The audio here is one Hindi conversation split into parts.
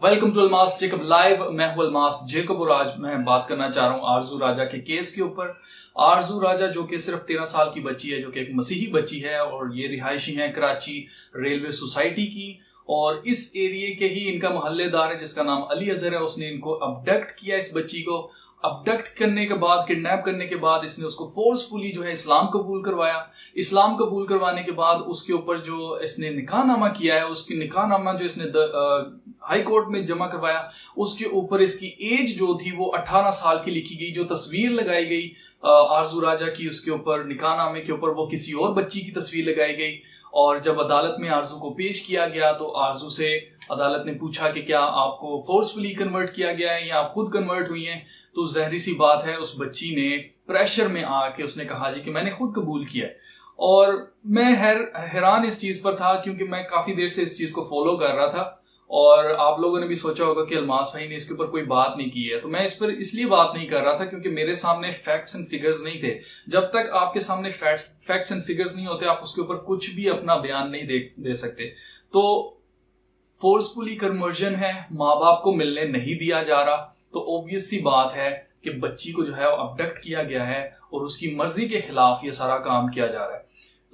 Welcome to Almas Jacob live. मैं हूं अलमास जेकब और आज मैं बात करना चाह रहा हूं आरजू राजा के केस के ऊपर। आरजू राजा जो कि सिर्फ 13 साल की बच्ची है, जो कि एक मसीही बच्ची है और ये रिहायशी है कराची रेलवे सोसाइटी की। और इस एरिया के ही इनका मोहल्लेदार है जिसका नाम अली अजहर है। उसने इनको अबडक्ट किया, इस बच्ची को अबडक्ट करने के बाद, किडनैप करने के बाद इसने उसको फोर्सफुली जो है इस्लाम कबूल करवाया। इस्लाम कबूल करवाने के बाद उसके ऊपर जो इसने निकाहनामा किया है, उसकी निकाहनामा जो इसने हाई कोर्ट में जमा करवाया, उसके ऊपर इसकी एज जो थी वो 18 साल की लिखी गई। जो तस्वीर लगाई गई आरजू राजा की उसके ऊपर, निकाहनामे के ऊपर, वो किसी और बच्ची की तस्वीर लगाई गई। और जब अदालत में आरजू को पेश किया गया तो आरजू से अदालत ने पूछा कि क्या आपको फोर्सफुली कन्वर्ट किया गया है या आप खुद कन्वर्ट हुई हैं। तो जहरी सी बात है, उस बच्ची ने प्रेशर में आके उसने कहा जी कि मैंने खुद कबूल किया है। और मैं हैरान इस चीज पर था क्योंकि मैं काफी देर से इस चीज को फॉलो कर रहा था और आप लोगों ने भी सोचा होगा कि अलमास भाई ने इसके ऊपर कोई बात नहीं की है। तो मैं इस पर इसलिए बात नहीं कर रहा था क्योंकि मेरे सामने फैक्ट्स एंड फिगर्स नहीं थे। जब तक आपके सामने फैक्ट्स एंड फिगर्स नहीं होते आप उसके ऊपर कुछ भी अपना बयान नहीं दे सकते। तो फोर्सफुली कन्वर्जन है, माँ बाप को मिलने नहीं दिया जा रहा, तो ऑब्वियस सी बात है कि बच्ची को जो है अबडक्ट किया गया है और उसकी मर्जी के खिलाफ ये सारा काम किया जा रहा है।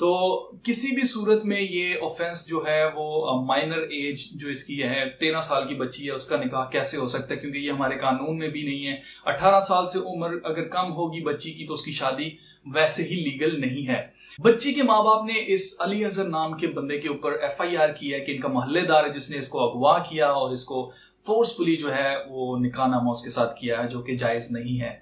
तो किसी भी सूरत में ये ऑफेंस जो है वो माइनर एज जो इसकी है, 13 साल की बच्ची है, उसका निकाह कैसे हो सकता है, क्योंकि ये हमारे कानून में भी नहीं है। 18 साल से उम्र अगर कम होगी बच्ची की तो उसकी शादी वैसे ही लीगल नहीं है। बच्ची के माँ बाप ने इस अली अजहर नाम के बंदे के ऊपर FIR की है कि इनका मोहल्लेदार है जिसने इसको अगवा किया और इसको फोर्सफुली जो है वो निकाहनामा उसके साथ किया है, जो कि जायज नहीं है।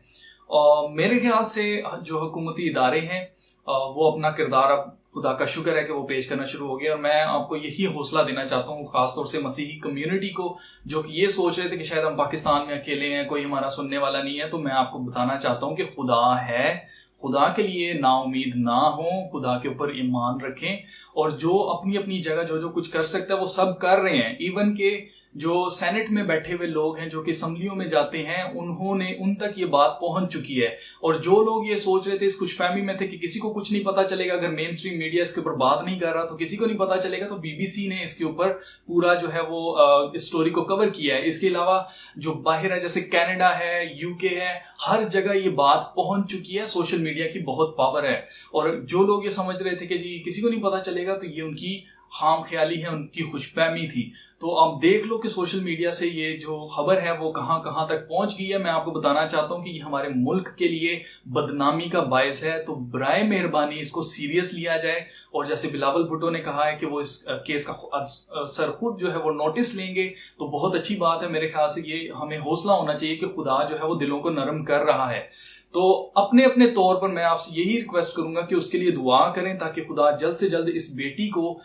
और मेरे ख्याल से जो हुकूमती इदारे हैं वो अपना किरदार अब खुदा का शुक्र है कि वो पेश करना शुरू हो गया। और मैं आपको यही हौसला देना चाहता हूँ खासतौर से मसीही कम्युनिटी को, जो कि ये सोच रहे थे कि शायद हम पाकिस्तान में अकेले हैं, कोई हमारा सुनने वाला नहीं है। तो मैं आपको बताना चाहता हूँ कि खुदा है, खुदा के लिए नाउमीद ना हो, खुदा के ऊपर ईमान रखें। और जो अपनी अपनी जगह जो कुछ कर सकता है वो सब कर रहे हैं। इवन के जो सेनेट में बैठे हुए लोग हैं, जो कि असम्बलियों में जाते हैं, उन तक ये बात पहुंच चुकी है। और जो लोग ये सोच रहे थे, इस खुशफहमी में थे कि किसी को कुछ नहीं पता चलेगा, अगर मेन स्ट्रीम मीडिया इसके ऊपर बात नहीं कर रहा तो किसी को नहीं पता चलेगा, तो BBC ने इसके ऊपर पूरा जो है वो इस स्टोरी को कवर किया है। इसके अलावा जो बाहर है, जैसे कनाडा है, UK है, हर जगह ये बात पहुंच चुकी है। सोशल मीडिया की बहुत पावर है। और जो लोग ये समझ रहे थे कि जी किसी को नहीं पता चलेगा, तो ये उनकी खाम ख्याली है, उनकी खुशफहमी थी। तो अब देख लो कि सोशल मीडिया से ये जो खबर है वो कहां कहां तक पहुंच गई है। मैं आपको बताना चाहता हूं कि ये हमारे मुल्क के लिए बदनामी का बायस है। तो बराए मेहरबानी इसको सीरियस लिया जाए। और जैसे बिलावल भुट्टो ने कहा है कि वो इस केस का सर खुद जो है वो नोटिस लेंगे, तो बहुत अच्छी बात है। मेरे ख्याल से ये हमें हौसला होना चाहिए कि खुदा जो है वो दिलों को नरम कर रहा है। तो अपने अपने तौर पर मैं आपसे यही रिक्वेस्ट करूंगा कि उसके लिए दुआ करें ताकि खुदा जल्द से जल्द इस बेटी को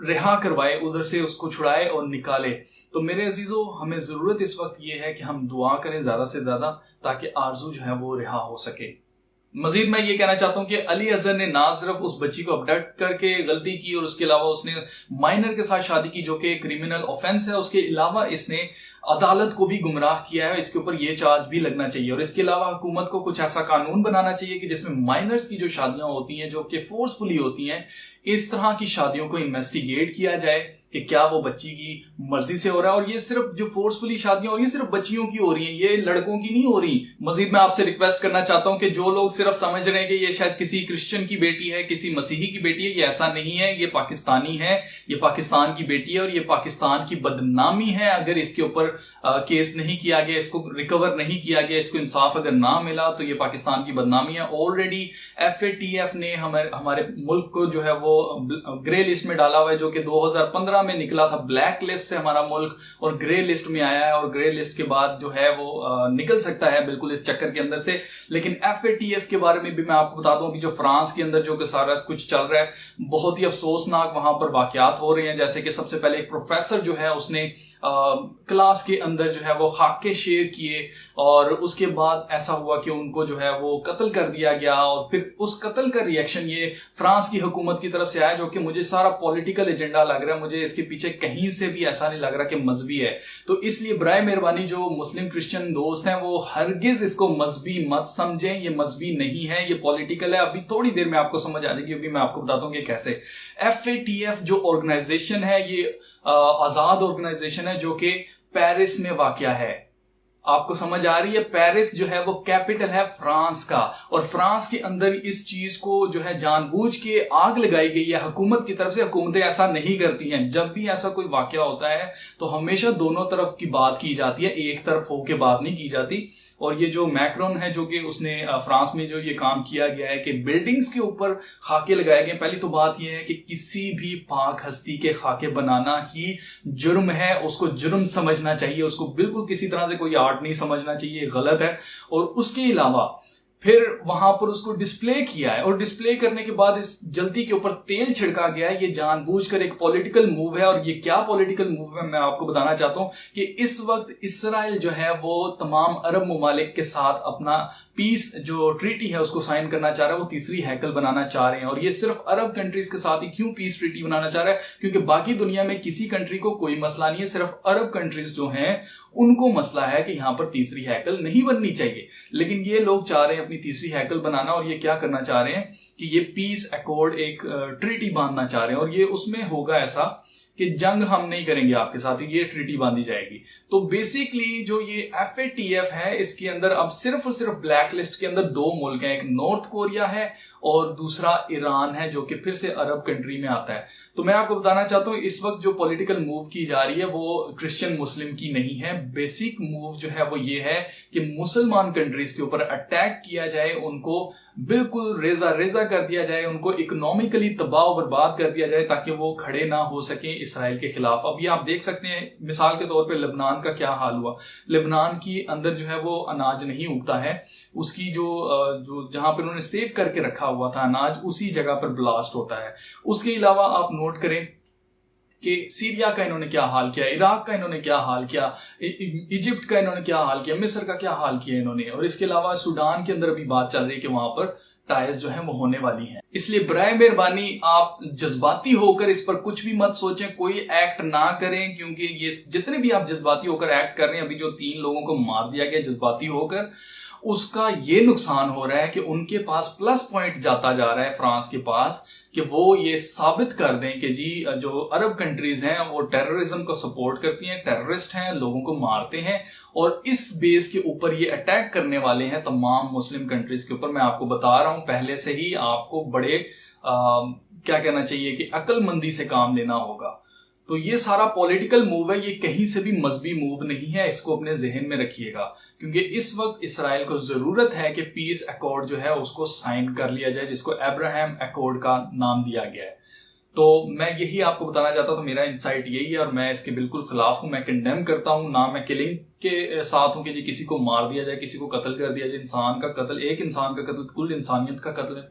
रिहा करवाए, उधर से उसको छुड़ाए और निकाले। तो मेरे अजीजों, हमें जरूरत इस वक्त ये है कि हम दुआ करें ज्यादा से ज्यादा ताकि आरजू जो है वो रिहा हो सके। मजीद मैं ये कहना चाहता हूं कि अली अजहर ने ना सिर्फ उस बच्ची को अबडक्ट करके गलती की और उसके अलावा उसने माइनर के साथ शादी की, जो कि क्रिमिनल ऑफेंस है, उसके अलावा इसने अदालत को भी गुमराह किया है। इसके ऊपर ये चार्ज भी लगना चाहिए। और इसके अलावा हुकूमत को कुछ ऐसा कानून बनाना चाहिए कि जिसमें माइनर्स की जो शादियां होती हैं, जो कि फोर्सफुली होती हैं, इस तरह की शादियों को इन्वेस्टिगेट किया जाए कि क्या वो बच्ची की मर्जी से हो रहा है। और ये सिर्फ जो फोर्सफुली शादियां हो रही है सिर्फ बच्चियों की हो रही हैं, ये लड़कों की नहीं हो रही। मजीद मैं आपसे रिक्वेस्ट करना चाहता हूं कि जो लोग सिर्फ समझ रहे हैं कि ये शायद किसी क्रिश्चियन की बेटी है, किसी मसीही की बेटी है, ये ऐसा नहीं है। ये पाकिस्तानी है, ये पाकिस्तान की बेटी है और ये पाकिस्तान की बदनामी है। अगर इसके ऊपर केस नहीं किया गया, इसको रिकवर नहीं किया गया, इसको इंसाफ अगर ना मिला, तो ये पाकिस्तान की बदनामी है। ऑलरेडी FATF ने हमारे मुल्क को जो है वो ग्रे लिस्ट में डाला हुआ है, जो कि 2015 में निकला था। ब्लैक लिस्ट से हमारा मुल्क और ग्रे लिस्ट में आया है और ग्रे लिस्ट के बाद जो है वो निकल सकता है बिल्कुल इस चक्कर के अंदर से। लेकिन FATF के बारे में भी मैं आपको बता दूं कि जो फ्रांस के अंदर जो कि सारा कुछ चल रहा है, बहुत ही अफसोसनाक वहां पर वाकयात हो रहे हैं। जैसे कि सबसे पहले एक प्रोफेसर जो है उसने क्लास के अंदर जो है वो खाके शेयर किए और उसके बाद ऐसा हुआ कि उनको जो है वो कत्ल कर दिया गया। और फिर उस कत्ल का रिएक्शन ये फ्रांस की हुकूमत की तरफ से आया, जो कि मुझे सारा पॉलिटिकल एजेंडा लग रहा है। मुझे इसके पीछे कहीं से भी ऐसा नहीं लग रहा कि मजहबी है। तो इसलिए बराए मेहरबानी जो मुस्लिम क्रिश्चियन दोस्त हैं वो हरगिज इसको मजहबी मत समझें। ये मजहबी नहीं है, ये पॉलिटिकल है। अभी थोड़ी देर में आपको समझ आ जाएगी। अभी मैं आपको बताता हूँ कि कैसे। FATF जो ऑर्गेनाइजेशन है ये आजाद ऑर्गेनाइजेशन है जो कि पेरिस में वाक़या है। आपको समझ आ रही है? पेरिस जो है वो कैपिटल है फ्रांस का, और फ्रांस के अंदर इस चीज को जो है जानबूझ के आग लगाई गई है हुकूमत की तरफ से। हुकूमतें ऐसा नहीं करती हैं, जब भी ऐसा कोई वाकया होता है तो हमेशा दोनों तरफ की बात की जाती है, एक तरफ होके बात नहीं की जाती। और ये जो मैक्रोन है, जो कि उसने फ्रांस में जो ये काम किया गया है कि बिल्डिंग्स के ऊपर खाके लगाए गए। पहली तो बात ये है कि किसी भी पाक हस्ती के खाके बनाना ही जुर्म है, उसको जुर्म समझना चाहिए, उसको बिल्कुल किसी तरह से कोई आर्ट नहीं समझना चाहिए, गलत है। और उसके अलावा फिर वहां पर उसको डिस्प्ले किया है, और डिस्प्ले करने के बाद इस जलती के ऊपर तेल छिड़का गया है। ये जानबूझकर एक पॉलिटिकल मूव है, और ये क्या पॉलिटिकल मूव है मैं आपको बताना चाहता हूं कि इस वक्त इसराइल जो है वो तमाम अरब ममालिक के साथ अपना पीस जो ट्रीटी है उसको साइन करना चाह रहा है। वो तीसरी हैकल बनाना चाह रहे हैं, और ये सिर्फ अरब कंट्रीज के साथ ही क्यों पीस ट्रीटी बनाना चाह रहा है, क्योंकि बाकी दुनिया में किसी कंट्री को कोई मसला नहीं है, सिर्फ अरब कंट्रीज जो हैं उनको मसला है कि यहां पर तीसरी हैकल नहीं बननी चाहिए। लेकिन ये लोग चाह रहे हैं अपनी तीसरी हैकल बनाना, और ये क्या करना चाह रहे हैं कि ये पीस अकॉर्ड एक ट्रीटी बांधना चाह रहे हैं, और ये उसमें होगा ऐसा कि जंग हम नहीं करेंगे आपके साथ, ये ट्रीटी बांधी जाएगी। तो बेसिकली जो ये FATF है, इसके अंदर अब सिर्फ और सिर्फ ब्लैक लिस्ट के अंदर दो मुल्क हैं, एक नॉर्थ कोरिया है और दूसरा ईरान है, जो कि फिर से अरब कंट्री में आता है। तो मैं आपको बताना चाहता हूं इस वक्त जो पॉलिटिकल मूव की जा रही है वो क्रिश्चियन मुस्लिम की नहीं है। बेसिक मूव जो है वो ये है कि मुसलमान कंट्रीज के ऊपर अटैक किया जाए, उनको बिल्कुल रेजा रेजा कर दिया जाए, उनको इकोनॉमिकली तबाह बर्बाद कर दिया जाए ताकि वो खड़े ना हो सके इसराइल के खिलाफ। अब ये आप देख सकते हैं मिसाल के तौर पे लेबनान का क्या हाल हुआ। लेबनान की अंदर जो है वो अनाज नहीं उगता है, उसकी जो जहां पर उन्होंने सेव करके रखा हुआ था अनाज, उसी जगह पर ब्लास्ट होता है। उसके अलावा आप नोट करें कि सीरिया का इन्होंने क्या हाल किया, इराक का इन्होंने क्या हाल किया, इजिप्ट का इन्होंने क्या हाल किया, मिस्र का क्या हाल किया इन्होंने, और इसके अलावा सूडान के अंदर अभी बात चल रही है कि वहां पर टायर्स जो है वो होने वाली हैं। इसलिए बराए मेहरबानी आप जज्बाती होकर इस पर कुछ भी मत सोचें, कोई एक्ट ना करें, क्योंकि ये जितने भी आप जज्बाती होकर एक्ट कर रहे हैं, अभी जो 3 लोगों को मार दिया गया जज्बाती होकर, उसका ये नुकसान हो रहा है कि उनके पास प्लस पॉइंट जाता जा रहा है फ्रांस के पास, कि वो ये साबित कर दें कि जी जो अरब कंट्रीज हैं वो टेररिज्म को सपोर्ट करती हैं, टेररिस्ट हैं, लोगों को मारते हैं, और इस बेस के ऊपर ये अटैक करने वाले हैं तमाम मुस्लिम कंट्रीज के ऊपर। मैं आपको बता रहा हूं पहले से ही, आपको बड़े क्या कहना चाहिए कि अक्लमंदी से काम लेना होगा। तो ये सारा पॉलिटिकल मूव है, ये कहीं से भी मजहबी मूव नहीं है, इसको अपने जहन में रखिएगा, क्योंकि इस वक्त इसराइल को जरूरत है कि पीस अकॉर्ड जो है उसको साइन कर लिया जाए, जिसको अब्राहम अकॉर्ड का नाम दिया गया है। तो मैं यही आपको बताना चाहता था, मेरा इंसाइट यही है, और मैं इसके बिल्कुल खिलाफ हूं। मैं कंडेम करता हूं, ना मैं किलिंग के साथ हूं कि जी किसी को मार दिया जाए, किसी को कत्ल कर दिया जाए। इंसान का कत्ल, एक इंसान का कत्ल कुल इंसानियत का कत्ल है।